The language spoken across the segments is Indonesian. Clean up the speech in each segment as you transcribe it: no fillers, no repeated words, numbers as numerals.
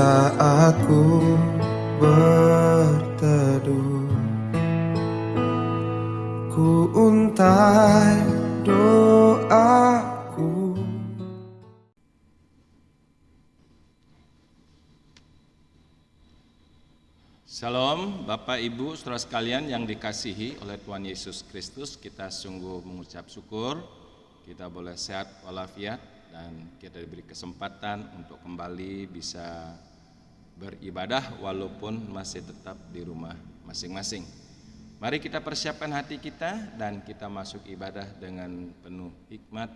saat ku berteduh, ku untai doaku. Salam Bapak Ibu saudara sekalian yang dikasihi oleh Tuhan Yesus Kristus. Kita sungguh mengucap syukur kita boleh sehat walafiat dan kita diberi kesempatan untuk kembali bisa beribadah walaupun masih tetap di rumah masing-masing. Mari kita persiapkan hati kita dan kita masuk ibadah dengan penuh hikmat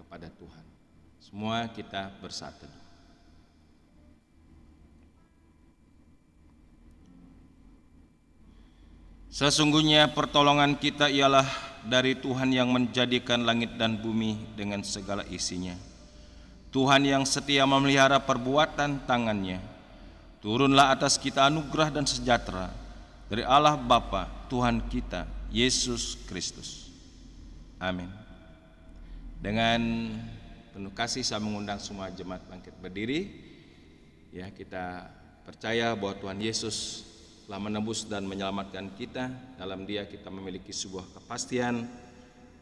kepada Tuhan. Semua kita bersatu. Sesungguhnya pertolongan kita ialah dari Tuhan yang menjadikan langit dan bumi dengan segala isinya. Tuhan yang setia memelihara perbuatan tangannya. Turunlah atas kita anugerah dan sejahtera dari Allah Bapa Tuhan kita Yesus Kristus. Amin. Dengan penuh kasih saya mengundang semua jemaat bangkit berdiri. Ya, kita percaya bahwa Tuhan Yesus telah menebus dan menyelamatkan kita. Dalam Dia kita memiliki sebuah kepastian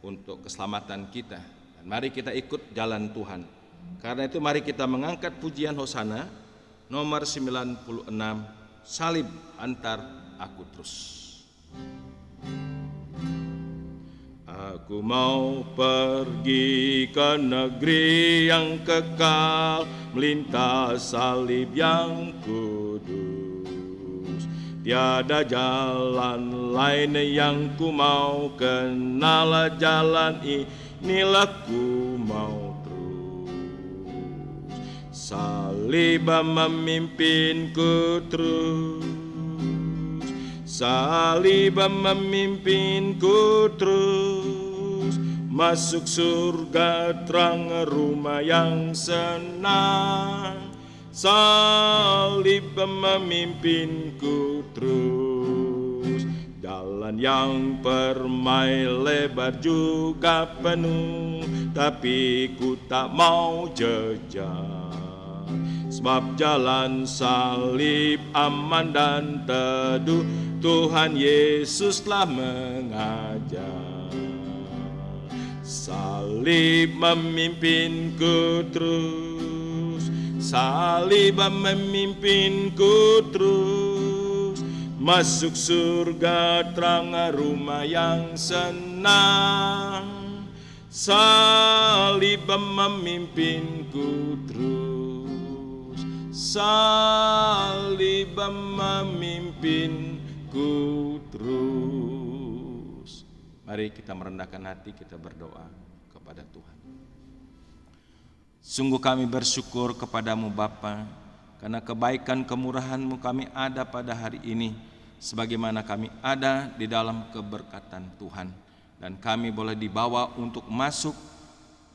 untuk keselamatan kita. Dan mari kita ikut jalan Tuhan. Karena itu mari kita mengangkat pujian Hosana nomor 96, salib antar aku terus. Aku mau pergi ke negeri yang kekal, melintas salib yang kudus. Tiada jalan lain yang ku mau kenal, jalan inilah ku mau terus. Salib memimpinku terus, salib memimpinku terus, masuk surga terang rumah yang senang. Salib memimpinku terus, jalan yang permai lebar juga penuh, tapi ku tak mau jejak. Sebab jalan salib aman dan teduh, Tuhan Yesus telah mengajar. Salib memimpinku terus, salib memimpinku terus, masuk surga terang rumah yang senang. Salib memimpinku terus, salib memimpinku terus. Mari kita merendahkan hati, kita berdoa kepada Tuhan. Sungguh kami bersyukur kepadamu Bapa, karena kebaikan kemurahan-Mu kami ada pada hari ini, sebagaimana kami ada di dalam keberkatan Tuhan. Dan kami boleh dibawa untuk masuk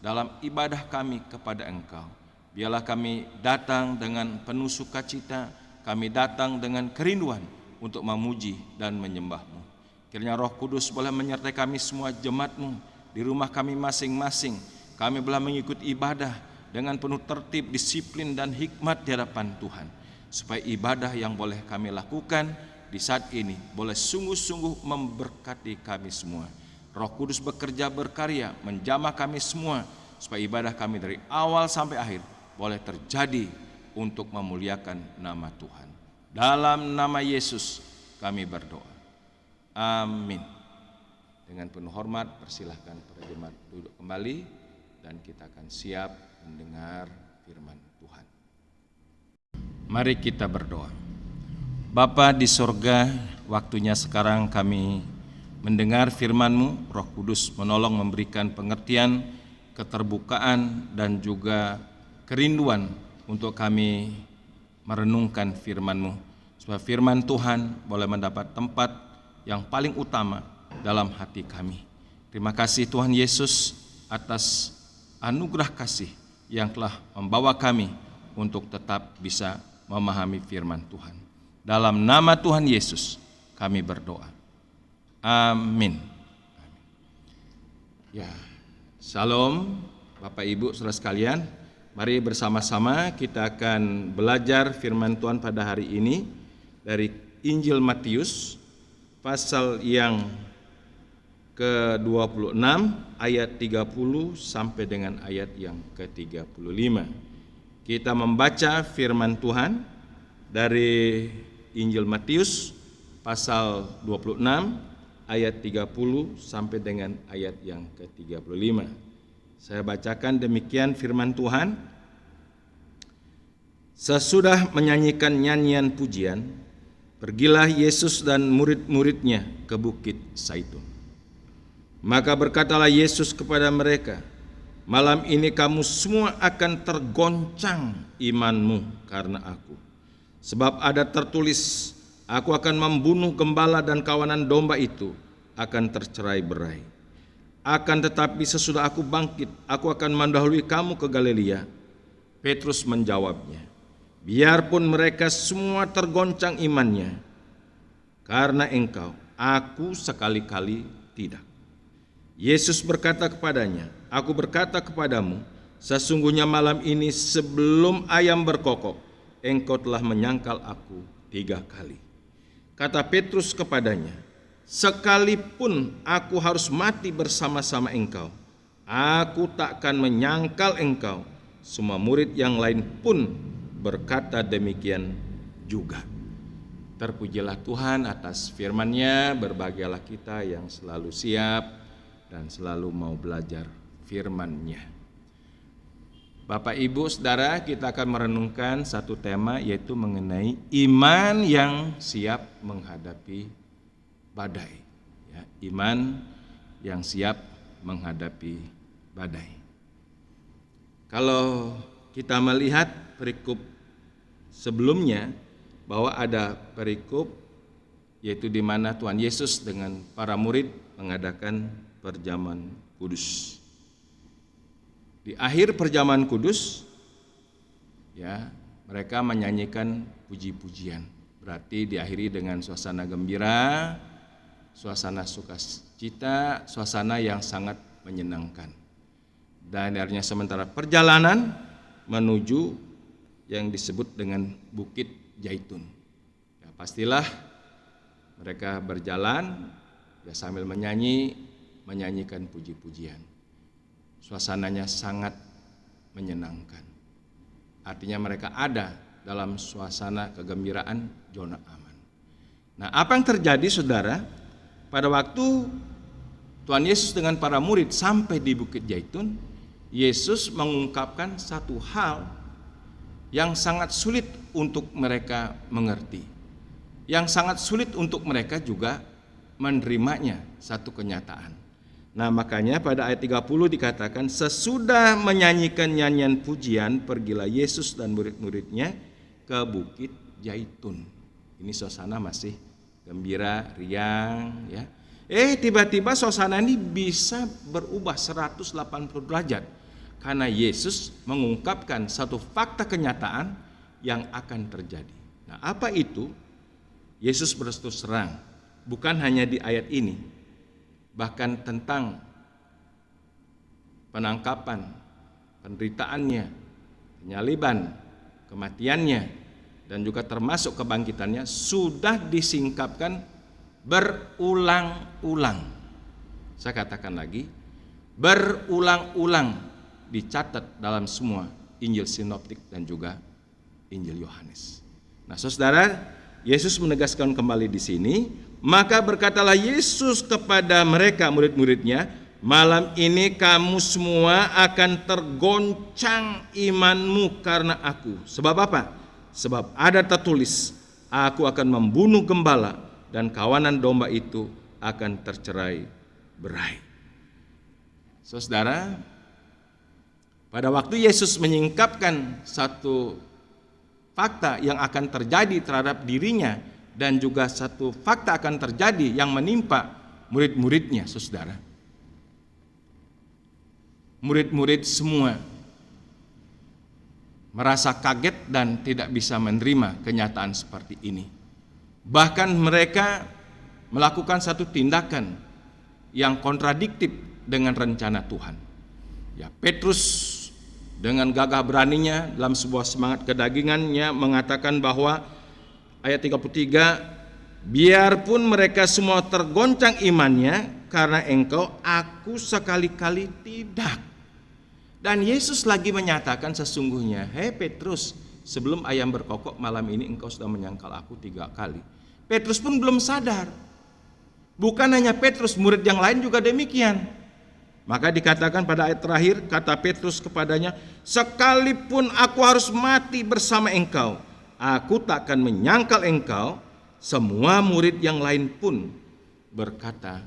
dalam ibadah kami kepada Engkau. Biarlah kami datang dengan penuh sukacita, kami datang dengan kerinduan untuk memuji dan menyembah-Mu. Kiranya Roh Kudus boleh menyertai kami semua jemaat-Mu di rumah kami masing-masing. Kami boleh mengikuti ibadah dengan penuh tertib, disiplin, dan hikmat di hadapan Tuhan, supaya ibadah yang boleh kami lakukan di saat ini boleh sungguh-sungguh memberkati kami semua. Roh Kudus bekerja berkarya menjamah kami semua, supaya ibadah kami dari awal sampai akhir boleh terjadi untuk memuliakan nama Tuhan. Dalam nama Yesus kami berdoa. Amin. Dengan penuh hormat persilahkan para jemaat duduk kembali dan kita akan siap mendengar firman Tuhan. Mari kita berdoa. Bapa di sorga, waktunya sekarang kami mendengar firman-Mu. Roh Kudus menolong memberikan pengertian, keterbukaan, dan juga kerinduan untuk kami merenungkan firman-Mu, supaya firman Tuhan boleh mendapat tempat yang paling utama dalam hati kami. Terima kasih Tuhan Yesus atas anugerah kasih yang telah membawa kami untuk tetap bisa memahami firman Tuhan. Dalam nama Tuhan Yesus kami berdoa. Amin. Ya, Shalom Bapak Ibu saudara sekalian. Mari bersama-sama kita akan belajar firman Tuhan pada hari ini dari Injil Matius pasal yang ke-26 ayat 30 sampai dengan ayat yang ke-35. Kita membaca firman Tuhan dari Injil Matius pasal 26 ayat 30 sampai dengan ayat yang ke-35. Saya bacakan demikian firman Tuhan. Sesudah menyanyikan nyanyian pujian, pergilah Yesus dan murid-muridnya ke Bukit Zaitun. Maka berkatalah Yesus kepada mereka, "Malam ini kamu semua akan tergoncang imanmu karena aku. Sebab ada tertulis, aku akan membunuh gembala dan kawanan domba itu akan tercerai-berai. Akan tetapi sesudah aku bangkit, aku akan mendahului kamu ke Galilea." Petrus menjawabnya, "Biarpun mereka semua tergoncang imannya, karena engkau, aku sekali-kali tidak." Yesus berkata kepadanya, "Aku berkata kepadamu, sesungguhnya malam ini sebelum ayam berkokok, engkau telah menyangkal aku 3 kali." Kata Petrus kepadanya, "Sekalipun aku harus mati bersama-sama engkau, aku takkan menyangkal engkau." Semua murid yang lain pun berkata demikian juga. Terpujilah Tuhan atas firman-Nya, berbahagialah kita yang selalu siap dan selalu mau belajar firman-Nya. Bapak, Ibu, Saudara, kita akan merenungkan satu tema, yaitu mengenai iman yang siap menghadapi badai. Ya, iman yang siap menghadapi badai. Kalau kita melihat perikop sebelumnya, bahwa ada perikop yaitu di mana Tuhan Yesus dengan para murid mengadakan perjamuan kudus. Di akhir perjamuan kudus, ya, mereka menyanyikan puji-pujian. Berarti diakhiri dengan suasana gembira, suasana sukacita, suasana yang sangat menyenangkan. Dan akhirnya sementara perjalanan menuju yang disebut dengan Bukit Zaitun. Ya, pastilah mereka berjalan ya sambil menyanyikan puji-pujian. Suasananya sangat menyenangkan. Artinya mereka ada dalam suasana kegembiraan, zona aman. Nah, apa yang terjadi, Saudara? Pada waktu Tuhan Yesus dengan para murid sampai di Bukit Zaitun, Yesus mengungkapkan satu hal yang sangat sulit untuk mereka mengerti, yang sangat sulit untuk mereka juga menerimanya, satu kenyataan. Nah, makanya pada ayat 30 dikatakan, sesudah menyanyikan nyanyian pujian, pergilah Yesus dan murid-muridnya ke Bukit Zaitun. Ini suasana masih gembira, riang, ya. Tiba-tiba suasana ini bisa berubah 180 derajat karena Yesus mengungkapkan satu fakta kenyataan yang akan terjadi. Nah, apa itu? Yesus berterus terang, bukan hanya di ayat ini, bahkan tentang penangkapan, penderitaannya, penyaliban, kematiannya, dan juga termasuk kebangkitannya sudah disingkapkan berulang-ulang. Saya katakan lagi, berulang-ulang dicatat dalam semua Injil Sinoptik dan juga Injil Yohanes. Nah, Saudara, Yesus menegaskan kembali di sini, maka berkatalah Yesus kepada mereka murid-muridnya, "Malam ini kamu semua akan tergoncang imanmu karena aku." Sebab apa? Sebab ada tertulis, aku akan membunuh gembala dan kawanan domba itu akan tercerai-berai. Saudara, pada waktu Yesus menyingkapkan satu fakta yang akan terjadi terhadap dirinya dan juga satu fakta akan terjadi yang menimpa murid-muridnya, Saudara. Murid-murid semua merasa kaget dan tidak bisa menerima kenyataan seperti ini. Bahkan mereka melakukan satu tindakan yang kontradiktif dengan rencana Tuhan. Ya, Petrus dengan gagah beraninya dalam sebuah semangat kedagingannya mengatakan bahwa ayat 33, biarpun mereka semua tergoncang imannya karena engkau, aku sekali-kali tidak. Dan Yesus lagi menyatakan sesungguhnya, hei Petrus, sebelum ayam berkokok malam ini engkau sudah menyangkal aku 3 kali. Petrus pun belum sadar. Bukan hanya Petrus, murid yang lain juga demikian. Maka dikatakan pada ayat terakhir, kata Petrus kepadanya, sekalipun aku harus mati bersama engkau, aku tak akan menyangkal engkau. Semua murid yang lain pun berkata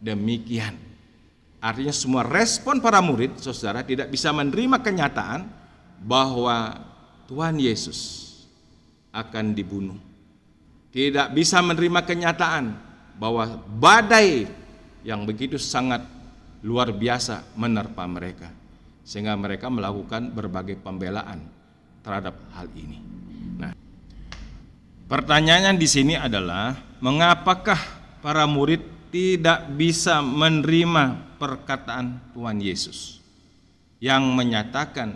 demikian. Artinya semua respon para murid, saudara, tidak bisa menerima kenyataan bahwa Tuhan Yesus akan dibunuh. Tidak bisa menerima kenyataan bahwa badai yang begitu sangat luar biasa menerpa mereka, sehingga mereka melakukan berbagai pembelaan terhadap hal ini. Nah, pertanyaannya di sini adalah mengapakah para murid tidak bisa menerima perkataan Tuhan Yesus yang menyatakan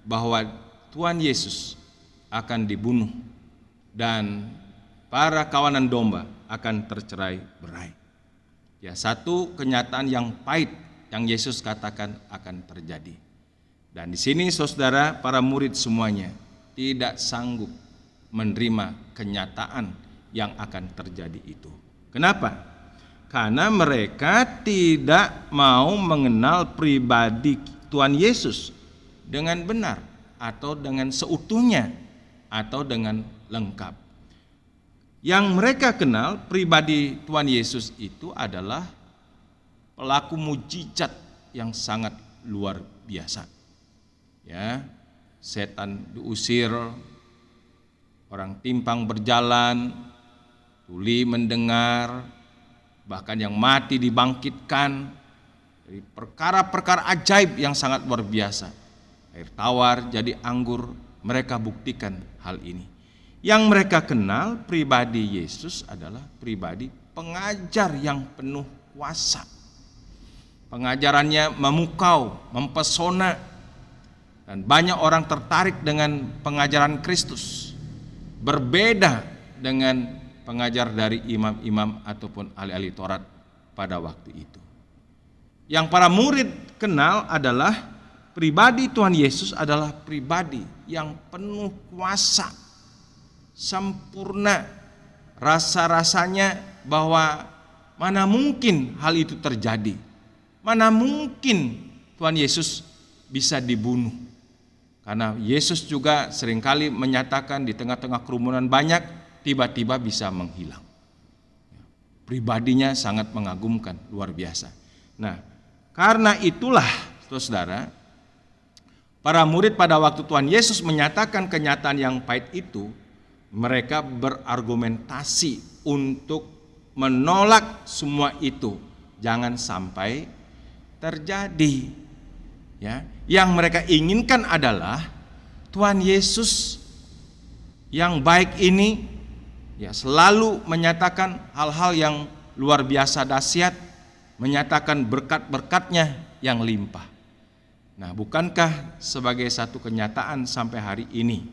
bahwa Tuhan Yesus akan dibunuh dan para kawanan domba akan tercerai-berai. Ya, satu kenyataan yang pahit yang Yesus katakan akan terjadi. Dan di sini saudara, para murid semuanya tidak sanggup menerima kenyataan yang akan terjadi itu. Kenapa? Karena mereka tidak mau mengenal pribadi Tuhan Yesus dengan benar atau dengan seutuhnya atau dengan lengkap. Yang mereka kenal pribadi Tuhan Yesus itu adalah pelaku mujizat yang sangat luar biasa. Ya, setan diusir, orang timpang berjalan, tuli mendengar, bahkan yang mati dibangkitkan. Dari perkara-perkara ajaib yang sangat luar biasa. Air tawar jadi anggur, mereka buktikan hal ini. Yang mereka kenal pribadi Yesus adalah pribadi pengajar yang penuh kuasa. Pengajarannya memukau, mempesona, dan banyak orang tertarik dengan pengajaran Kristus. Berbeda dengan pengajar dari imam-imam ataupun ahli-ahli Taurat pada waktu itu. Yang para murid kenal adalah pribadi Tuhan Yesus adalah pribadi yang penuh kuasa, sempurna, rasa-rasanya bahwa mana mungkin hal itu terjadi, mana mungkin Tuhan Yesus bisa dibunuh. Karena Yesus juga seringkali menyatakan di tengah-tengah kerumunan banyak, tiba-tiba bisa menghilang. Pribadinya sangat mengagumkan, luar biasa. Nah, karena itulah saudara, para murid pada waktu Tuhan Yesus menyatakan kenyataan yang pahit itu, mereka berargumentasi untuk menolak semua itu, jangan sampai terjadi. Ya, yang mereka inginkan adalah Tuhan Yesus yang baik ini ya selalu menyatakan hal-hal yang luar biasa dahsyat, menyatakan berkat-berkatnya yang limpah. Nah, bukankah sebagai satu kenyataan sampai hari ini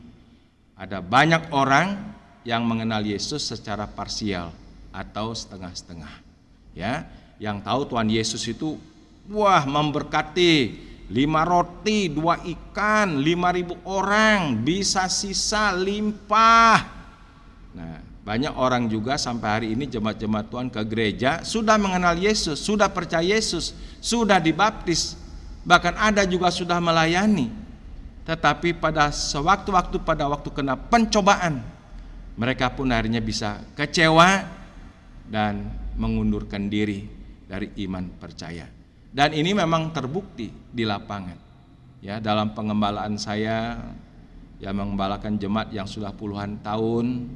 ada banyak orang yang mengenal Yesus secara parsial atau setengah-setengah. Ya, yang tahu Tuhan Yesus itu memberkati 5 roti, 2 ikan, 5.000 orang, bisa sisa limpah. Nah, banyak orang juga sampai hari ini jemaat-jemaat Tuhan ke gereja sudah mengenal Yesus, sudah percaya Yesus, sudah dibaptis, bahkan ada juga sudah melayani. Tetapi pada sewaktu-waktu pada waktu kena pencobaan, mereka pun akhirnya bisa kecewa dan mengundurkan diri dari iman percaya. Dan ini memang terbukti di lapangan. Ya, dalam pengembalaan saya yang mengembalakan jemaat yang sudah puluhan tahun,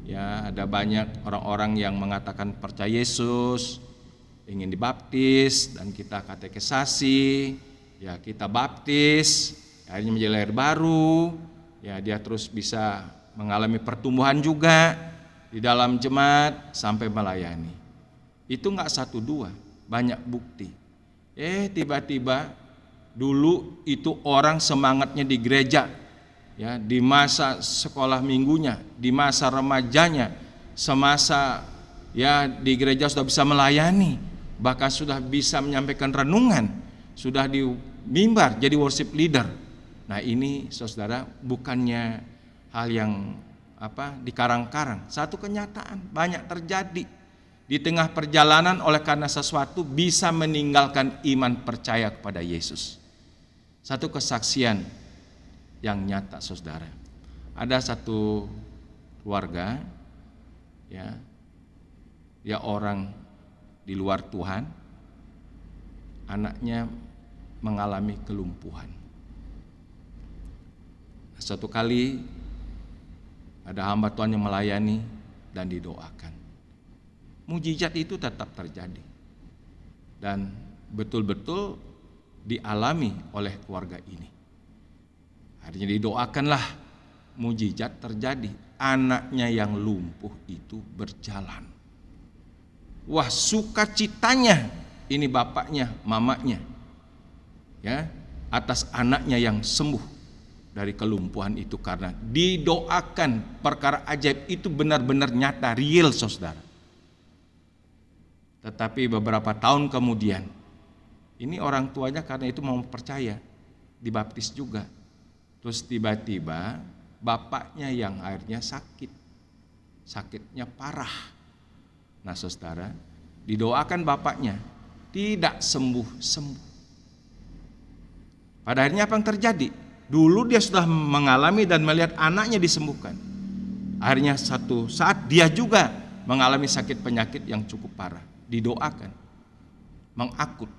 ya ada banyak orang-orang yang mengatakan percaya Yesus, ingin dibaptis, dan kita katekisasi, ya kita baptis, akhirnya menjadi lahir baru, ya dia terus bisa mengalami pertumbuhan juga di dalam jemaat sampai melayani. Itu enggak 1-2, banyak bukti. Tiba-tiba Dulu itu orang semangatnya di gereja, ya, di masa sekolah minggunya, di masa remajanya, semasa ya di gereja sudah bisa melayani, bahkan sudah bisa menyampaikan renungan, sudah di mimbar jadi worship leader. Nah ini saudara bukannya hal yang dikarang-karang, satu kenyataan banyak terjadi di tengah perjalanan oleh karena sesuatu bisa meninggalkan iman percaya kepada Yesus. Satu kesaksian yang nyata saudara. Ada satu keluarga, ya, dia orang di luar Tuhan, anaknya mengalami kelumpuhan. Suatu kali ada hamba Tuhan yang melayani dan didoakan. Mujizat itu tetap terjadi dan betul-betul dialami oleh keluarga ini. Akhirnya didoakanlah, mujizat terjadi. Anaknya yang lumpuh itu berjalan. Wah, sukacitanya ini bapaknya, mamanya, ya, atas anaknya yang sembuh dari kelumpuhan itu karena didoakan. Perkara ajaib itu benar-benar nyata, real saudara. Tetapi beberapa tahun kemudian, ini orang tuanya karena itu mau percaya, dibaptis juga. Terus tiba-tiba bapaknya yang akhirnya sakit, sakitnya parah. Nah saudara, didoakan bapaknya, tidak sembuh-sembuh. Pada akhirnya apa yang terjadi? Dulu dia sudah mengalami dan melihat anaknya disembuhkan. Akhirnya satu saat dia juga mengalami sakit penyakit yang cukup parah. Didoakan, mengakut,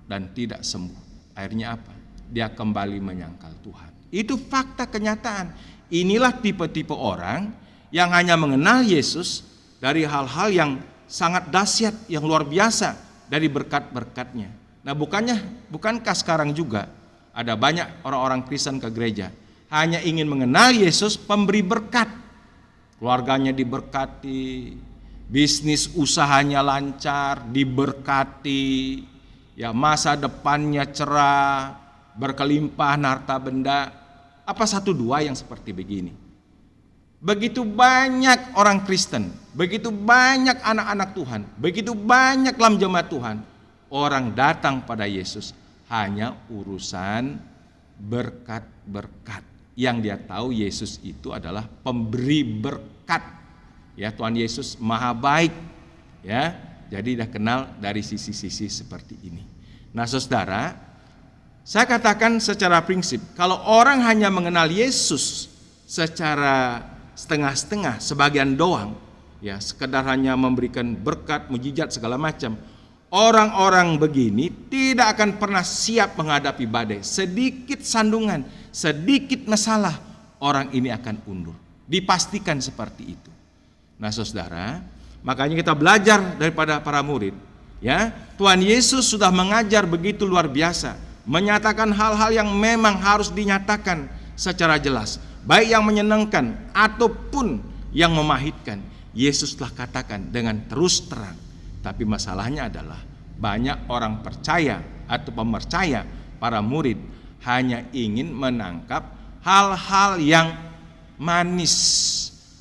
dan tidak sembuh. Akhirnya apa? Dia kembali menyangkal Tuhan. Itu fakta kenyataan. Inilah tipe-tipe orang yang hanya mengenal Yesus dari hal-hal yang sangat dahsyat, yang luar biasa dari berkat-berkatnya. Nah bukankah sekarang juga ada banyak orang-orang Kristen ke gereja hanya ingin mengenal Yesus pemberi berkat. Keluarganya diberkati, bisnis usahanya lancar, diberkati, ya, masa depannya cerah, berkelimpahan harta benda. Apa satu dua yang seperti begini? Begitu banyak orang Kristen, begitu banyak anak-anak Tuhan, begitu banyak dalam jemaat Tuhan, orang datang pada Yesus hanya urusan berkat-berkat. Yang dia tahu Yesus itu adalah pemberi berkat. Ya, Tuhan Yesus maha baik, ya. Jadi dah kenal dari sisi-sisi seperti ini. Nah saudara, saya katakan secara prinsip, kalau orang hanya mengenal Yesus secara setengah-setengah, sebagian doang, ya, sekedar hanya memberikan berkat, mujizat segala macam, orang-orang begini tidak akan pernah siap menghadapi badai. Sedikit sandungan, sedikit masalah, orang ini akan undur. Dipastikan seperti itu. Nah saudara, makanya kita belajar daripada para murid, ya. Tuhan Yesus sudah mengajar begitu luar biasa, menyatakan hal-hal yang memang harus dinyatakan secara jelas, baik yang menyenangkan ataupun yang memahitkan. Yesus telah katakan dengan terus terang. Tapi masalahnya adalah banyak orang percaya atau pemercaya, para murid hanya ingin menangkap hal-hal yang manis,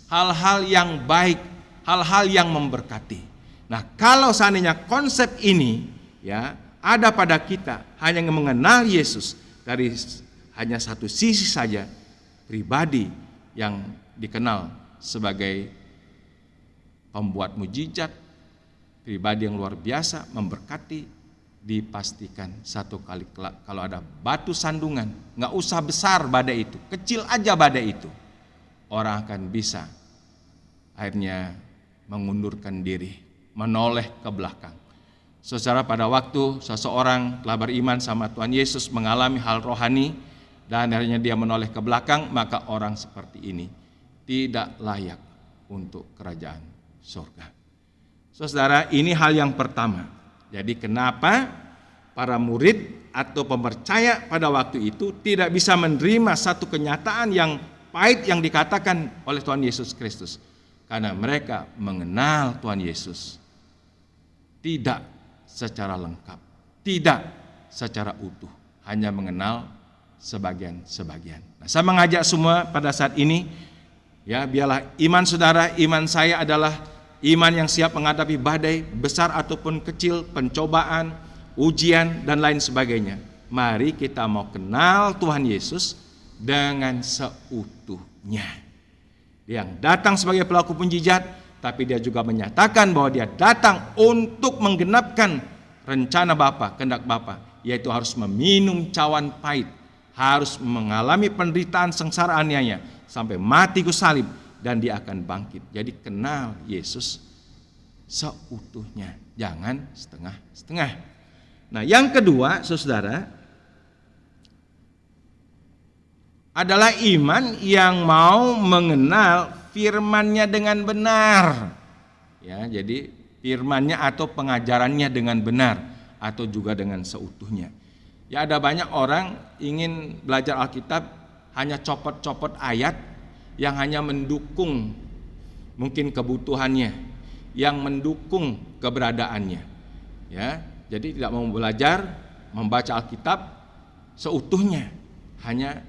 hal-hal yang baik, hal-hal yang memberkati. Nah, kalau seandainya konsep ini, ya, ada pada kita hanya mengenal Yesus dari hanya satu sisi saja, pribadi yang dikenal sebagai pembuat mujizat, pribadi yang luar biasa, memberkati, dipastikan satu kali kelak kalau ada batu sandungan, nggak usah besar badai itu, kecil aja badai itu, orang akan bisa akhirnya mengundurkan diri, menoleh ke belakang. Saudara, pada waktu seseorang telah beriman sama Tuhan Yesus, mengalami hal rohani, dan akhirnya dia menoleh ke belakang, maka orang seperti ini tidak layak untuk kerajaan surga. Saudara, ini hal yang pertama. Jadi kenapa para murid atau pemercaya pada waktu itu tidak bisa menerima satu kenyataan yang pahit yang dikatakan oleh Tuhan Yesus Kristus? Karena mereka mengenal Tuhan Yesus tidak secara lengkap, tidak secara utuh, hanya mengenal sebagian-sebagian. Nah, saya mengajak semua pada saat ini, ya, biarlah iman saudara, iman saya adalah iman yang siap menghadapi badai besar ataupun kecil, pencobaan, ujian dan lain sebagainya. Mari kita mau kenal Tuhan Yesus dengan seutuhnya. Yang datang sebagai pelaku mujizat, tapi dia juga menyatakan bahwa dia datang untuk menggenapkan rencana Bapa, kehendak Bapa, yaitu harus meminum cawan pahit, harus mengalami penderitaan sengsara aniaya sampai mati ku salib, dan dia akan bangkit. Jadi kenal Yesus seutuhnya, jangan setengah-setengah. Nah, yang kedua, saudara, adalah iman yang mau mengenal firman-Nya dengan benar. Ya, jadi firman-Nya atau pengajarannya dengan benar atau juga dengan seutuhnya. Ya, ada banyak orang ingin belajar Alkitab hanya copot-copot ayat yang hanya mendukung mungkin kebutuhannya, yang mendukung keberadaannya. Ya, jadi tidak mau belajar membaca Alkitab seutuhnya, hanya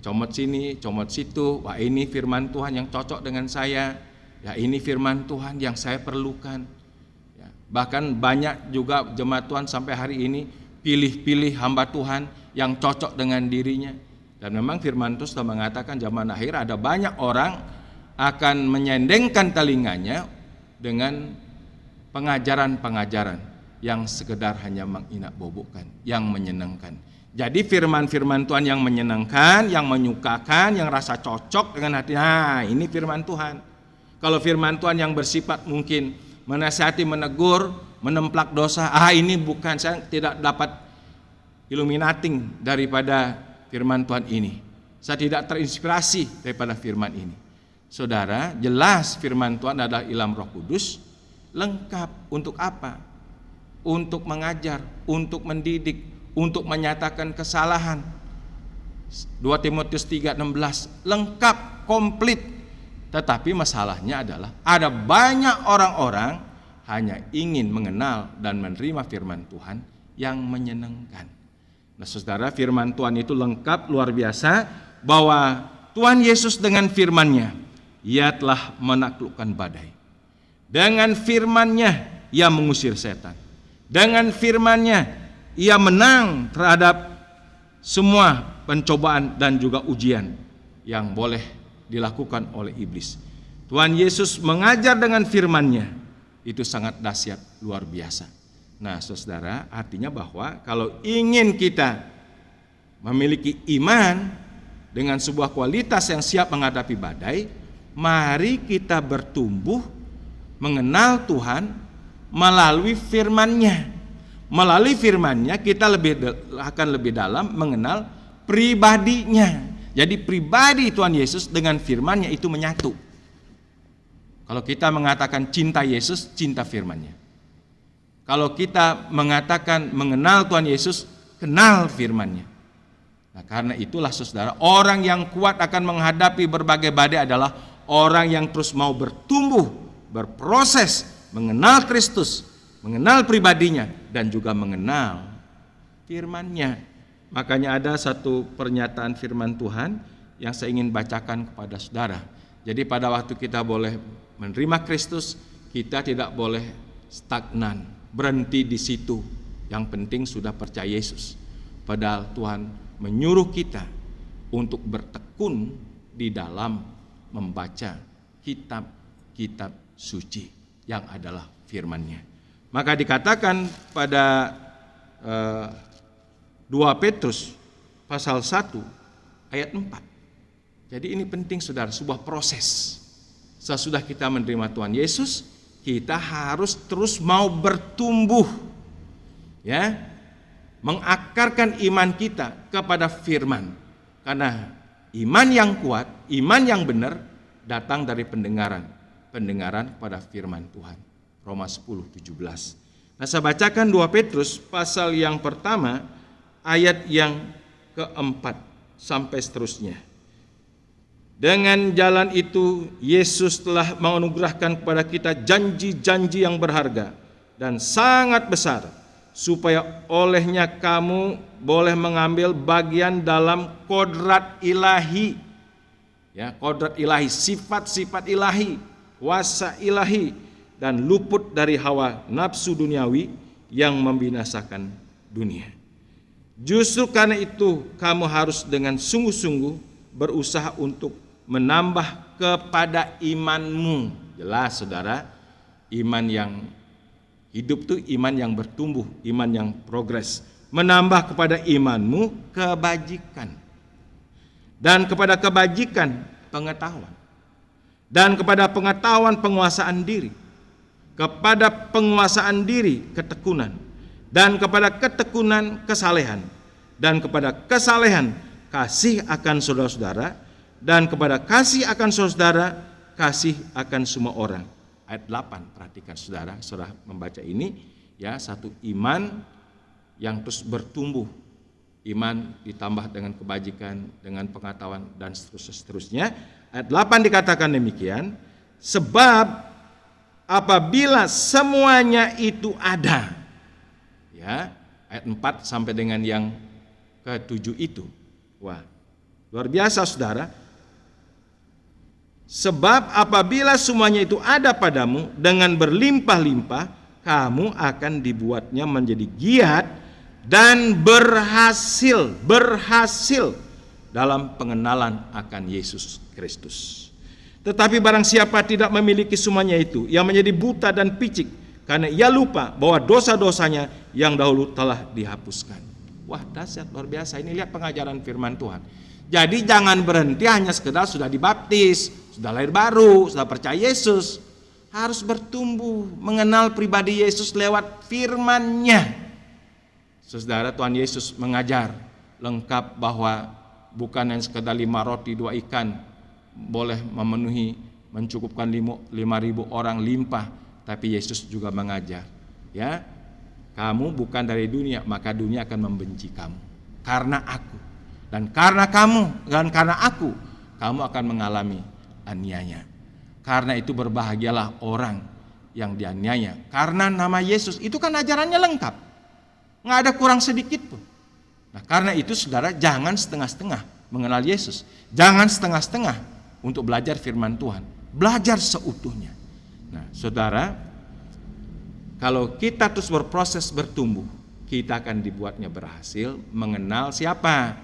comot sini, comot situ. Wah, ini firman Tuhan yang cocok dengan saya. Ya, ini firman Tuhan yang saya perlukan. Ya, bahkan banyak juga jemaat Tuhan sampai hari ini pilih-pilih hamba Tuhan yang cocok dengan dirinya. Dan memang firman Tuhan sudah mengatakan zaman akhir ada banyak orang akan menyendengkan telinganya dengan pengajaran-pengajaran yang sekedar hanya menginak-bobokkan, yang menyenangkan. Jadi firman-firman Tuhan yang menyenangkan, yang menyukakan, yang rasa cocok dengan hati. Nah, ini firman Tuhan. Kalau firman Tuhan yang bersifat mungkin menasihati, menegur, menemplak dosa, ini bukan, saya tidak dapat illuminating daripada firman Tuhan ini. Saya tidak terinspirasi daripada firman ini. Saudara, jelas firman Tuhan adalah ilham Roh Kudus, lengkap untuk apa? Untuk mengajar, untuk mendidik, untuk menyatakan kesalahan. 2 Timotius 3:16 lengkap, komplit. Tetapi masalahnya adalah ada banyak orang-orang hanya ingin mengenal dan menerima firman Tuhan yang menyenangkan. Nah, saudara, firman Tuhan itu lengkap, luar biasa, bahwa Tuhan Yesus dengan firman-Nya, Ia telah menaklukkan badai. Dengan firman-Nya Ia mengusir setan. Dengan firman-Nya Ia menang terhadap semua pencobaan dan juga ujian yang boleh dilakukan oleh iblis. Tuhan Yesus mengajar dengan firman-Nya, itu sangat dahsyat, luar biasa. Nah, saudara, artinya bahwa kalau ingin kita memiliki iman dengan sebuah kualitas yang siap menghadapi badai, mari kita bertumbuh mengenal Tuhan melalui firman-Nya. Melalui firman-Nya kita akan lebih dalam mengenal pribadinya. Jadi pribadi Tuhan Yesus dengan firman-Nya itu menyatu. Kalau kita mengatakan cinta Yesus, cinta firman-Nya. Kalau kita mengatakan mengenal Tuhan Yesus, kenal firman-Nya. Nah, karena itulah saudara, orang yang kuat akan menghadapi berbagai badai adalah orang yang terus mau bertumbuh, berproses, mengenal Kristus, mengenal pribadinya, dan juga mengenal firman-Nya. Makanya ada satu pernyataan firman Tuhan yang saya ingin bacakan kepada saudara. Jadi pada waktu kita boleh menerima Kristus, kita tidak boleh stagnan, berhenti di situ. Yang penting sudah percaya Yesus. Padahal Tuhan menyuruh kita untuk bertekun di dalam membaca kitab-kitab suci yang adalah firman-Nya. Maka dikatakan pada 2 Petrus pasal 1 ayat 4. Jadi ini penting saudara, sebuah proses. Sesudah kita menerima Tuhan Yesus, kita harus terus mau bertumbuh, ya, mengakarkan iman kita kepada firman. Karena iman yang kuat, iman yang benar datang dari pendengaran kepada firman Tuhan. Roma 10:17. Nah, saya bacakan 2 Petrus pasal yang pertama ayat yang keempat sampai seterusnya. Dengan jalan itu Yesus telah menganugerahkan kepada kita janji-janji yang berharga dan sangat besar, supaya olehnya kamu boleh mengambil bagian dalam kodrat ilahi. Ya, kodrat ilahi, sifat-sifat ilahi, kuasa ilahi, dan luput dari hawa nafsu duniawi yang membinasakan dunia. Justru karena itu kamu harus dengan sungguh-sungguh berusaha untuk menambah kepada imanmu. Jelas saudara, iman yang hidup itu iman yang bertumbuh, iman yang progres. Menambah kepada imanmu kebajikan. Dan kepada kebajikan pengetahuan. Dan kepada pengetahuan penguasaan diri. Kepada penguasaan diri ketekunan. Dan kepada ketekunan kesalehan. Dan kepada kesalehan kasih akan saudara-saudara. Dan kepada kasih akan saudara, kasih akan semua orang. Ayat 8, perhatikan saudara membaca ini, ya, satu iman yang terus bertumbuh. Iman ditambah dengan kebajikan, dengan pengetahuan, dan seterusnya. Ayat 8 dikatakan demikian, sebab apabila semuanya itu ada, ya, ayat 4 sampai dengan yang ke-7 itu, wah, luar biasa saudara. Sebab apabila semuanya itu ada padamu dengan berlimpah-limpah, kamu akan dibuatnya menjadi giat dan berhasil dalam pengenalan akan Yesus Kristus. Tetapi barang siapa tidak memiliki semuanya itu, ia menjadi buta dan picik, karena ia lupa bahwa dosa-dosanya yang dahulu telah dihapuskan. Wah, dahsyat, luar biasa. Ini lihat pengajaran firman Tuhan. Jadi jangan berhenti hanya sekedar sudah dibaptis, sudah lahir baru, sudah percaya Yesus. Harus bertumbuh, mengenal pribadi Yesus lewat firman-Nya. Saudara, Tuhan Yesus mengajar lengkap bahwa bukan yang sekedar 5 roti 2 ikan boleh memenuhi, mencukupkan 5.000 orang limpah, tapi Yesus juga mengajar, ya, kamu bukan dari dunia, maka dunia akan membenci kamu. Karena aku, dan karena kamu, dan karena aku, kamu akan mengalami aniaya. Karena itu berbahagialah orang yang dianiaya karena nama Yesus. Itu kan ajarannya lengkap, nggak ada kurang sedikit pun. Nah, karena itu saudara, jangan setengah-setengah mengenal Yesus. Jangan setengah-setengah untuk belajar firman Tuhan. Belajar seutuhnya. Nah, saudara, kalau kita terus berproses bertumbuh, kita akan dibuatnya berhasil mengenal siapa?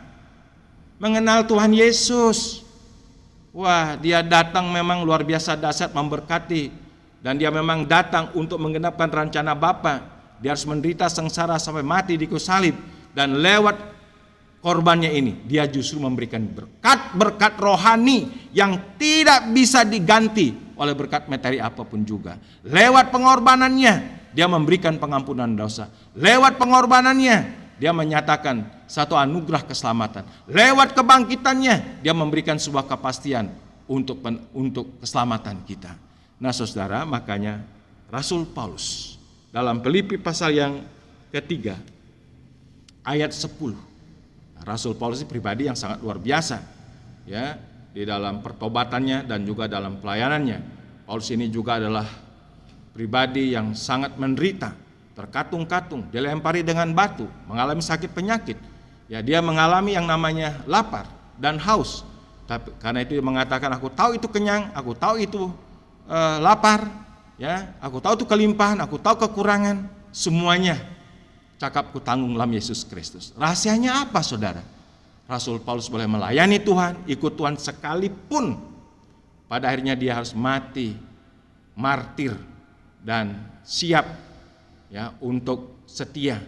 Mengenal Tuhan Yesus. Wah, dia datang memang luar biasa dahsyat memberkati. Dan dia memang datang untuk menggenapkan rencana Bapa. Dia harus menderita sengsara sampai mati di kayu salib. Dan lewat korbannya ini, dia justru memberikan berkat-berkat rohani yang tidak bisa diganti oleh berkat materi apapun juga. Lewat pengorbanannya, dia memberikan pengampunan dosa. Lewat pengorbanannya, dia menyatakan satu anugerah keselamatan. Lewat kebangkitannya, dia memberikan sebuah kepastian untuk keselamatan kita. Nah saudara, makanya Rasul Paulus dalam Filipi pasal yang ketiga, ayat 10. Rasul Paulus ini pribadi yang sangat luar biasa, ya, di dalam pertobatannya dan juga dalam pelayanannya. Paulus ini juga adalah pribadi yang sangat menderita, terkatung-katung, dilempari dengan batu, mengalami sakit penyakit. Ya, dia mengalami yang namanya lapar dan haus. Tapi karena itu dia mengatakan, aku tahu itu kenyang, aku tahu itu lapar, ya, aku tahu itu kelimpahan, aku tahu kekurangan, semuanya cakapku tanggung dalam Yesus Kristus. Rahasianya apa saudara? Rasul Paulus boleh melayani Tuhan, ikut Tuhan sekalipun pada akhirnya dia harus mati, martir, dan siap, ya, untuk setia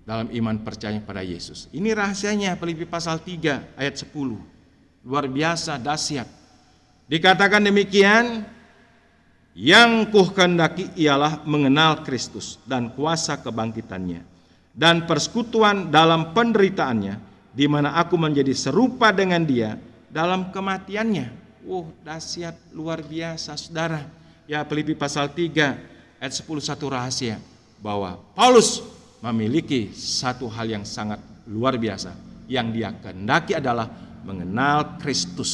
dalam iman percaya pada Yesus. Ini rahasianya Filipi pasal 3 ayat 10. Luar biasa dahsyat. Dikatakan demikian, yang kuhendaki ialah mengenal Kristus dan kuasa kebangkitannya dan persekutuan dalam penderitaannya, di mana aku menjadi serupa dengan dia dalam kematiannya. Dahsyat, luar biasa saudara. Ya, Filipi pasal 3 ayat 10, satu rahasia bahwa Paulus memiliki satu hal yang sangat luar biasa. Yang dia kehendaki adalah mengenal Kristus,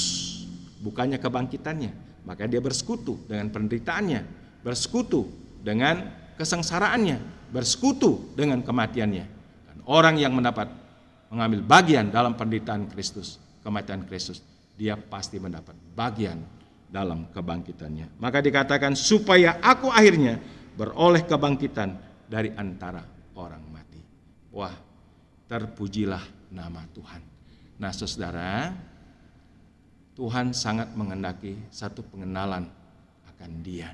bukannya kebangkitannya. Maka dia bersekutu dengan penderitaannya, bersekutu dengan kesengsaraannya, bersekutu dengan kematiannya. Dan orang yang mengambil bagian dalam penderitaan Kristus, kematian Kristus, dia pasti mendapat bagian dalam kebangkitannya. Maka dikatakan supaya aku akhirnya beroleh kebangkitan dari antara orang mati. Wah, terpujilah nama Tuhan. Nah saudara, Tuhan sangat menghendaki satu pengenalan akan Dia.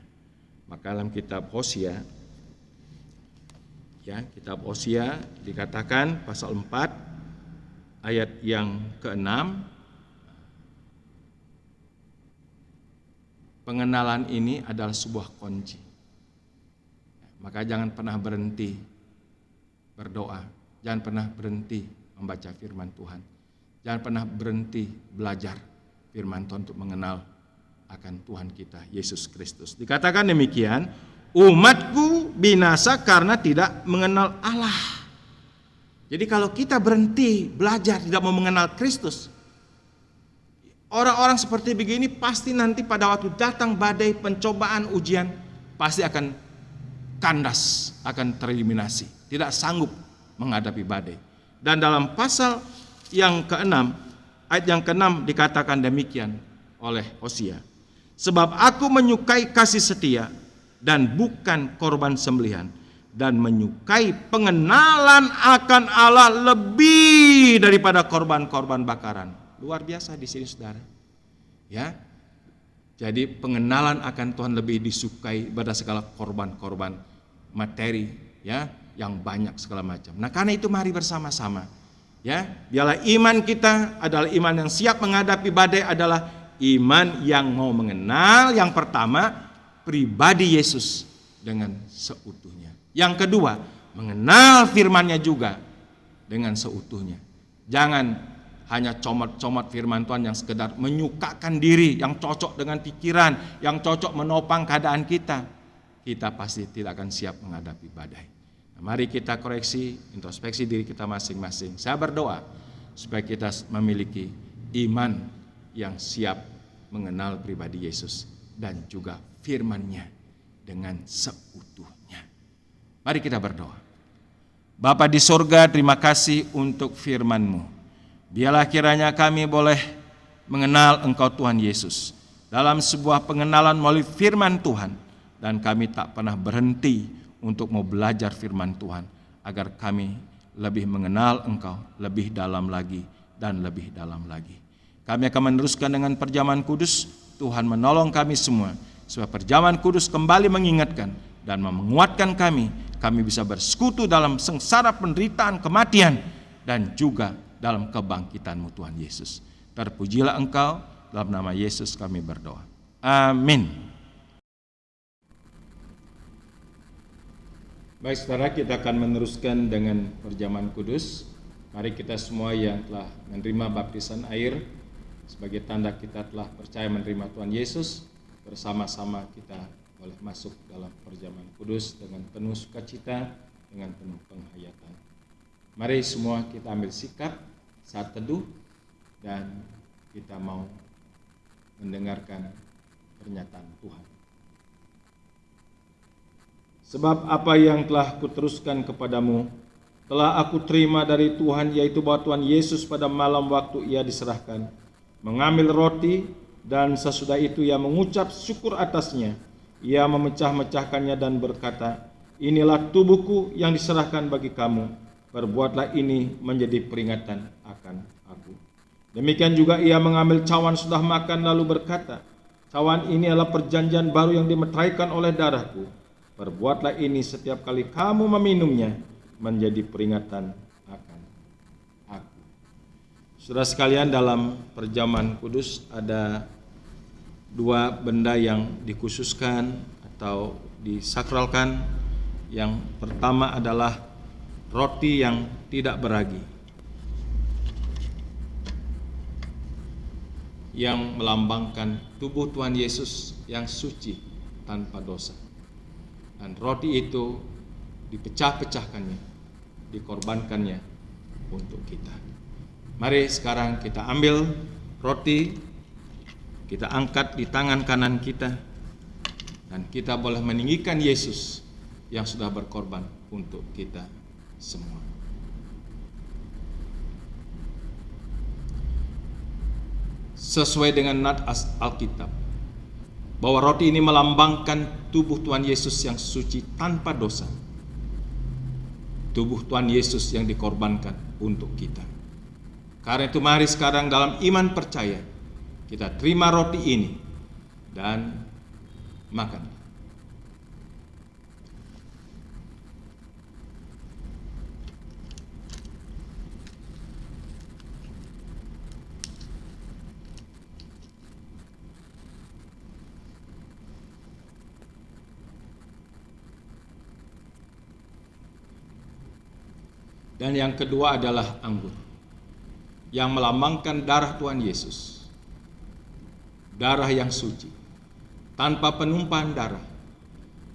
Maka dalam kitab Hosea, kitab Hosea dikatakan pasal 4 ayat yang ke-6, pengenalan ini adalah sebuah kunci. Maka jangan pernah berhenti berdoa, jangan pernah berhenti membaca firman Tuhan, jangan pernah berhenti belajar firman Tuhan untuk mengenal akan Tuhan kita Yesus Kristus. Dikatakan demikian, umatku binasa karena tidak mengenal Allah. Jadi kalau kita berhenti belajar, tidak mau mengenal Kristus, orang-orang seperti begini pasti nanti pada waktu datang badai, pencobaan, ujian, pasti akan kandas, akan tereliminasi, tidak sanggup menghadapi badai. Dan dalam pasal yang ke-6, ayat yang ke-6 dikatakan demikian oleh Hosea. Sebab aku menyukai kasih setia dan bukan korban sembelihan, dan menyukai pengenalan akan Allah lebih daripada korban-korban bakaran. Luar biasa di sini saudara. Ya. Jadi pengenalan akan Tuhan lebih disukai pada segala korban-korban materi, ya, yang banyak segala macam. Nah, karena itu mari bersama-sama, ya, biarlah iman kita adalah iman yang siap menghadapi badai, adalah iman yang mau mengenal yang pertama pribadi Yesus dengan seutuhnya. Yang kedua, mengenal firman-Nya juga dengan seutuhnya. Jangan hanya comot-comot firman Tuhan yang sekedar menyukakan diri, yang cocok dengan pikiran, yang cocok menopang keadaan kita. Kita pasti tidak akan siap menghadapi badai. Nah, mari kita koreksi, introspeksi diri kita masing-masing. Saya berdoa supaya kita memiliki iman yang siap mengenal pribadi Yesus dan juga firman-Nya dengan seutuhnya. Mari kita berdoa. Bapa di sorga, terima kasih untuk firman-Mu. Biarlah kiranya kami boleh mengenal Engkau Tuhan Yesus dalam sebuah pengenalan melalui firman Tuhan, dan kami tak pernah berhenti untuk mau belajar firman Tuhan agar kami lebih mengenal Engkau lebih dalam lagi dan lebih dalam lagi. Kami akan meneruskan dengan perjamuan kudus. Tuhan menolong kami semua supaya perjamuan kudus kembali mengingatkan dan menguatkan kami bisa bersekutu dalam sengsara penderitaan kematian dan juga dalam kebangkitan-Mu Tuhan Yesus. Terpujilah Engkau, dalam nama Yesus kami berdoa. Amin. Baik saudara, kita akan meneruskan dengan perjamuan kudus. Mari kita semua yang telah menerima baptisan air sebagai tanda kita telah percaya menerima Tuhan Yesus, bersama-sama kita boleh masuk dalam perjamuan kudus dengan penuh sukacita, dengan penuh penghayatan. Mari semua kita ambil sikap saat teduh dan kita mau mendengarkan pernyataan Tuhan. Sebab apa yang telah kuteruskan kepadamu telah aku terima dari Tuhan, yaitu bahwa Tuhan Yesus pada malam waktu Ia diserahkan mengambil roti, dan sesudah itu Ia mengucap syukur atasnya. Ia memecah-mecahkannya dan berkata, inilah tubuhku yang diserahkan bagi kamu. Perbuatlah ini menjadi peringatan akan aku. Demikian juga Ia mengambil cawan sudah makan lalu berkata, cawan ini adalah perjanjian baru yang dimeteraikan oleh darahku. Perbuatlah ini setiap kali kamu meminumnya menjadi peringatan akan aku. Saudara sekalian, dalam perjamuan kudus ada dua benda yang dikhususkan atau disakralkan. Yang pertama adalah roti yang tidak beragi, yang melambangkan tubuh Tuhan Yesus yang suci tanpa dosa. Dan roti itu dipecah-pecahkannya, dikorbankannya untuk kita. Mari sekarang kita ambil roti, kita angkat di tangan kanan kita, dan kita boleh meninggikan Yesus yang sudah berkorban untuk kita semua. Sesuai dengan nats Alkitab, bahwa roti ini melambangkan tubuh Tuhan Yesus yang suci tanpa dosa. Tubuh Tuhan Yesus yang dikorbankan untuk kita. Karena itu mari sekarang dalam iman percaya kita terima roti ini dan makan. Dan yang kedua adalah anggur, yang melambangkan darah Tuhan Yesus, darah yang suci, tanpa penumpahan darah,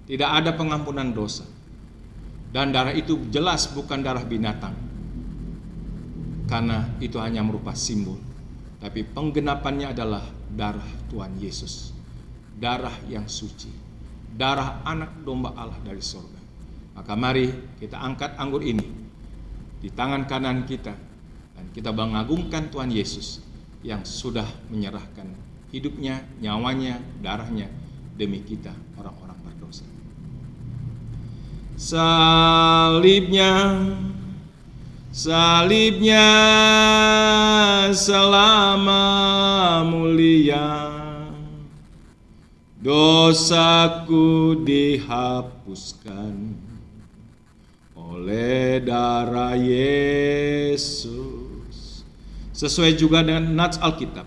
tidak ada pengampunan dosa, dan darah itu jelas bukan darah binatang, karena itu hanya merupakan simbol, tapi penggenapannya adalah darah Tuhan Yesus, darah yang suci, darah anak domba Allah dari surga. Maka mari kita angkat anggur ini di tangan kanan kita, dan kita mengagungkan Tuhan Yesus yang sudah menyerahkan hidupnya, nyawanya, darahnya demi kita orang-orang berdosa. Salibnya, salibnya selama mulia, dosaku dihapuskan oleh darah Yesus. Sesuai juga dengan nats Alkitab,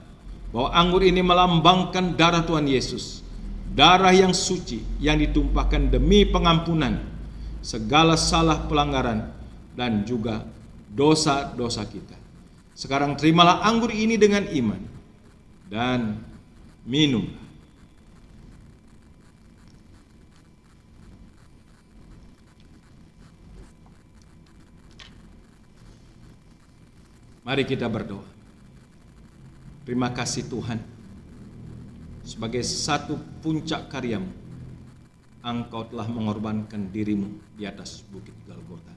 bahwa anggur ini melambangkan darah Tuhan Yesus, darah yang suci yang ditumpahkan demi pengampunan segala salah pelanggaran dan juga dosa-dosa kita. Sekarang terimalah anggur ini dengan iman dan minumlah. Mari kita berdoa. Terima kasih Tuhan, sebagai satu puncak karyamu, Engkau telah mengorbankan dirimu di atas bukit Golgota.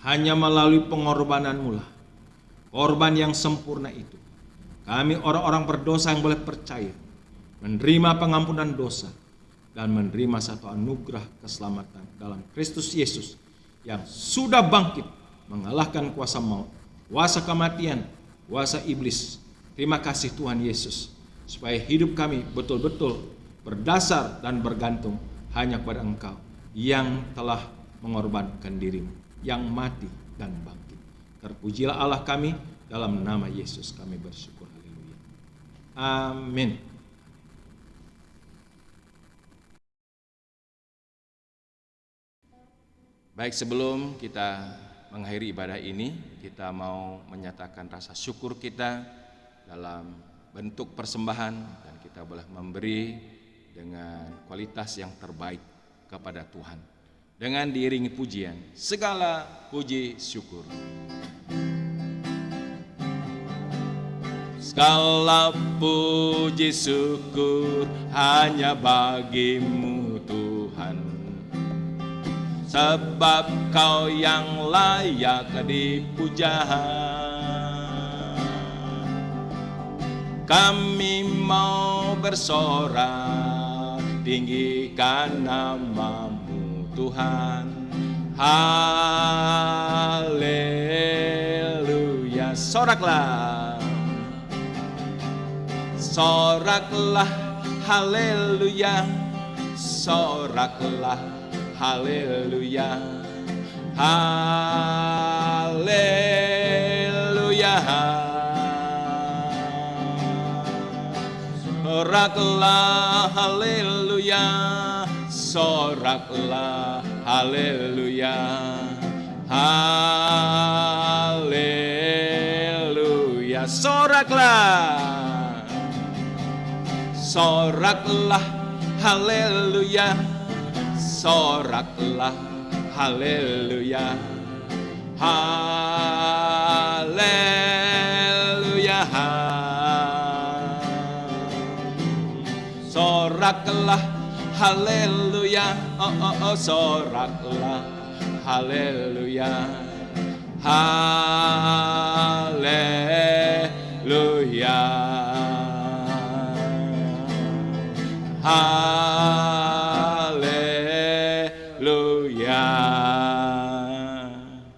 Hanya melalui pengorbananmu lah, korban yang sempurna itu, kami orang-orang berdosa yang boleh percaya, menerima pengampunan dosa, dan menerima satu anugerah keselamatan dalam Kristus Yesus yang sudah bangkit mengalahkan kuasa maut, kuasa kematian, kuasa iblis. Terima kasih Tuhan Yesus, supaya hidup kami betul-betul berdasar dan bergantung hanya kepada Engkau yang telah mengorbankan dirimu, yang mati dan bangkit. Terpujilah Allah kami, dalam nama Yesus kami bersyukur. Haleluya. Amin. Baik, sebelum kita mengakhiri ibadah ini, kita mau menyatakan rasa syukur kita dalam bentuk persembahan, dan kita boleh memberi dengan kualitas yang terbaik kepada Tuhan dengan diiringi pujian, segala puji syukur. Segala puji syukur hanya bagimu Tuhan, sebab Kau yang layak dipuja. Kami mau bersorak, tinggikan nama-Mu Tuhan. Haleluya. Soraklah, soraklah, haleluya. Soraklah, haleluya, haleluya. Soraklah, haleluya. Soraklah, haleluya, haleluya. Soraklah, soraklah, haleluya. Soraklah, haleluya, haleluya. Soraklah, haleluya, oh oh oh, soraklah, haleluya, haleluya, haleluya.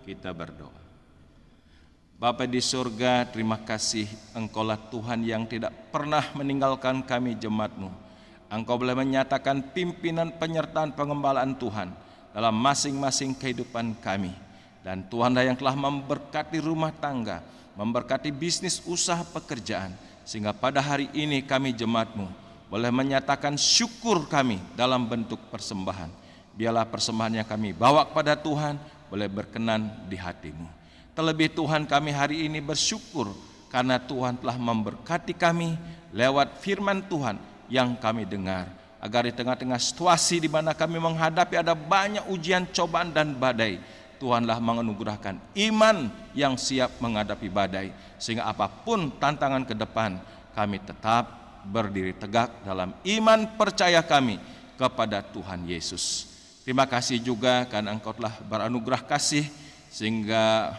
Kita berdoa. Bapa di surga, terima kasih Engkaulah Tuhan yang tidak pernah meninggalkan kami jemaat-Mu. Engkau boleh menyatakan pimpinan, penyertaan, pengembalaan Tuhan dalam masing-masing kehidupan kami. Dan Tuhanlah yang telah memberkati rumah tangga, memberkati bisnis, usaha, pekerjaan. Sehingga pada hari ini kami jemaat-Mu boleh menyatakan syukur kami dalam bentuk persembahan. Biarlah persembahan yang kami bawa kepada Tuhan boleh berkenan di hati-Mu. Terlebih Tuhan, kami hari ini bersyukur karena Tuhan telah memberkati kami lewat firman Tuhan yang kami dengar. Agar di tengah-tengah situasi di mana kami menghadapi ada banyak ujian, cobaan dan badai, Tuhanlah menganugerahkan iman yang siap menghadapi badai. Sehingga apapun tantangan ke depan, kami tetap berdiri tegak dalam iman percaya kami kepada Tuhan Yesus. Terima kasih juga karena Engkau telah beranugerah kasih sehingga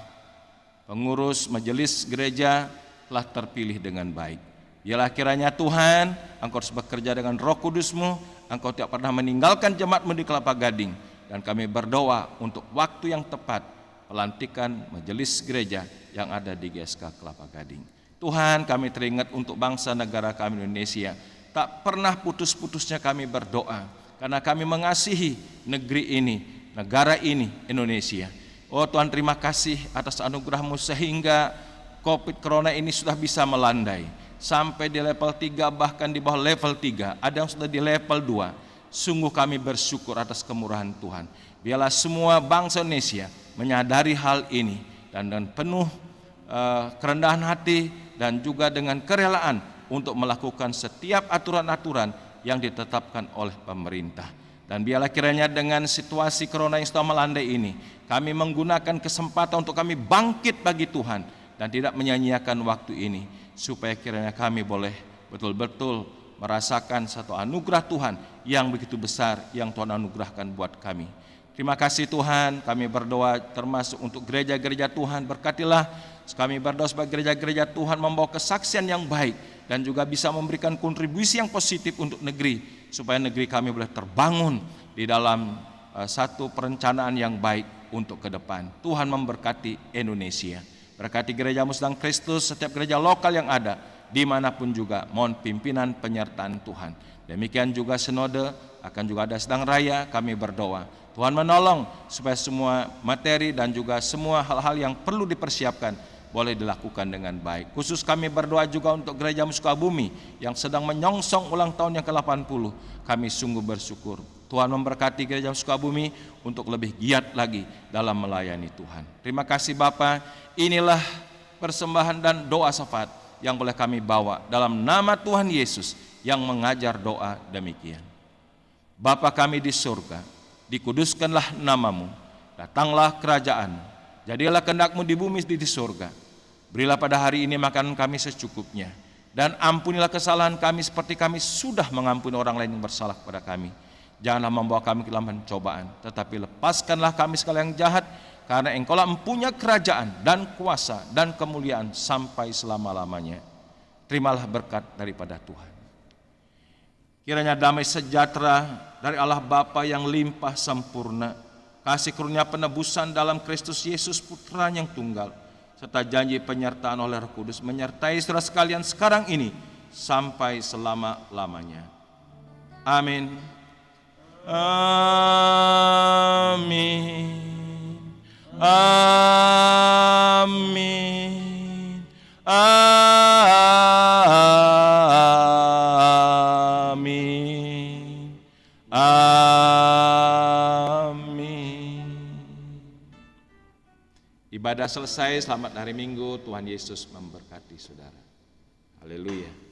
pengurus majelis gereja telah terpilih dengan baik. Biarlah kiranya Tuhan, Engkau harus bekerja dengan Roh Kudus-Mu. Engkau tidak pernah meninggalkan jemaat-Mu di Kelapa Gading. Dan kami berdoa untuk waktu yang tepat pelantikan majelis gereja yang ada di GSK Kelapa Gading. Tuhan, kami teringat untuk bangsa negara kami Indonesia. Tak pernah putus-putusnya kami berdoa karena kami mengasihi negeri ini, negara ini, Indonesia. Oh Tuhan, terima kasih atas anugerah-Mu sehingga COVID Corona ini sudah bisa melandai sampai di level 3, bahkan di bawah level 3, ada yang sudah di level 2. Sungguh kami bersyukur atas kemurahan Tuhan. Biarlah semua bangsa Indonesia menyadari hal ini dan dengan penuh kerendahan hati dan juga dengan kerelaan untuk melakukan setiap aturan-aturan yang ditetapkan oleh pemerintah. Dan biarlah kiranya dengan situasi corona yang sedang melandai ini, kami menggunakan kesempatan untuk kami bangkit bagi Tuhan dan tidak menyia-nyiakan waktu ini, supaya kiranya kami boleh betul-betul merasakan satu anugerah Tuhan yang begitu besar yang Tuhan anugerahkan buat kami. Terima kasih Tuhan, kami berdoa termasuk untuk gereja-gereja Tuhan, berkatilah kami berdoa sebagai gereja-gereja Tuhan membawa kesaksian yang baik dan juga bisa memberikan kontribusi yang positif untuk negeri, supaya negeri kami boleh terbangun di dalam satu perencanaan yang baik untuk ke depan. Tuhan memberkati Indonesia, berkati gereja Muslim Kristus, setiap gereja lokal yang ada dimanapun juga, mohon pimpinan penyertaan Tuhan. Demikian juga sinode akan juga ada sedang raya, kami berdoa Tuhan menolong supaya semua materi dan juga semua hal-hal yang perlu dipersiapkan boleh dilakukan dengan baik. Khusus kami berdoa juga untuk gereja Sukabumi yang sedang menyongsong ulang tahun yang ke-80. Kami sungguh bersyukur Tuhan memberkati gereja Sukabumi untuk lebih giat lagi dalam melayani Tuhan. Terima kasih Bapa. Inilah persembahan dan doa syafaat yang boleh kami bawa dalam nama Tuhan Yesus yang mengajar doa demikian. Bapa kami di surga, dikuduskanlah namamu, datanglah kerajaan-Mu, jadilah kehendak-Mu di bumi di surga. Berilah pada hari ini makanan kami secukupnya, dan ampunilah kesalahan kami seperti kami sudah mengampuni orang lain yang bersalah kepada kami. Janganlah membawa kami ke dalam pencobaan, tetapi lepaskanlah kami segala yang jahat, karena Engkau-lah mempunyai kerajaan dan kuasa dan kemuliaan sampai selama-lamanya. Terimalah berkat daripada Tuhan. Kiranya damai sejahtera dari Allah Bapa yang limpah sempurna, kasih karunia penebusan dalam Kristus Yesus Putra yang tunggal, serta janji penyertaan oleh Roh Kudus menyertai saudara sekalian sekarang ini sampai selama-lamanya. Amin. Amin. Amin. Amin. Amin. Ibadah selesai, selamat hari Minggu. Tuhan Yesus memberkati saudara. Haleluya.